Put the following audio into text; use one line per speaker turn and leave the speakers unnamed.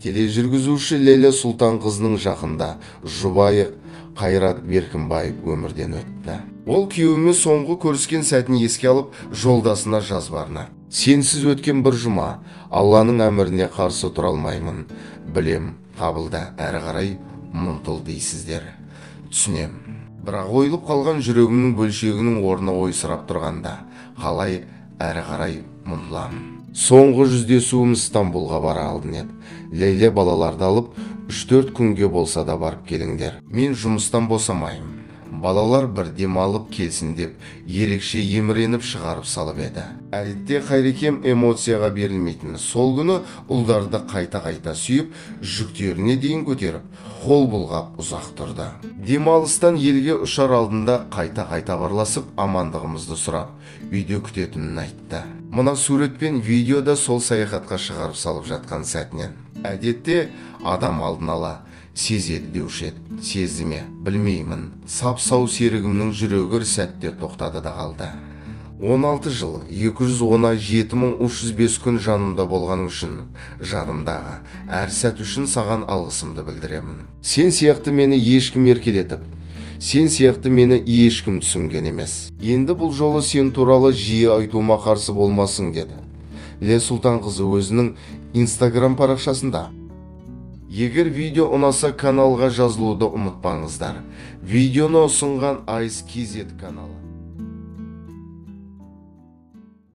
Тележүргізуші Лейлә Сұлтанқызының жақында жұбайы Қайрат Беркінбаев өмірден өтті. Ол күйеуімен соңғы көріскен сәтін еске алып, жолдасына жазбарына: "Сенсіз өткен бір жұма, Алланың әміріне қарсы тұра алмаймын. Білем, қабылда, әрі қарай мұнтыл дейсіздер. Түсінем. Бірақ ойылып қалған жүрегімнің бөлшегінің орны ойсырап тұрғанда, қалай әрі қарай мұнтыламын." Соңғы жүздесуіміз Стамбулға бара алдын еді. Лейле балаларды алып, 3-4 күнге болса да барып келіңдер. Мен жұмыстан босамайым. Балалар бір демалып келсін деп, ерекше еміреніп шығарып салып еді. Әдетте Қайрекем эмоцияға берілмейтін. Сол күні ұлдарды қайта-қайта сүйіп, жүктеріне дейін көтеріп, қол бұлғап ұзақ тұрды. Демалыстан елге ұшар алдында қайта-қайта барласып, амандығымызды сұрап, үйде күтетінін айтты. Мына сурет пен видеода сол саяхатқа шығарып салып жатқан сәтінен. Әдетте адам алдын ала сезеді деуші еді. Сезді ме, білмеймін. Сап-сау серігімнің жүрегі сәтте тоқтады да қалды. 16 жыл, 217.305 күн жанымда болғаның үшін, жанымдағы әр сәт үшін саған алғысымды білдіремін. Сен сияқты мені ешкім еркелетіп, сен сияқты мені ешкім түсінген емес. Енді бұл жолы сен туралы жиі айтуыма қарсы болмасын, деді Ле Сұлтанқызы өзінің Instagram парақшасында. Егер видео ұнаса, каналға жазылуды ұмытпаңыздар. Видеоны ұсынған Айс KZ каналы.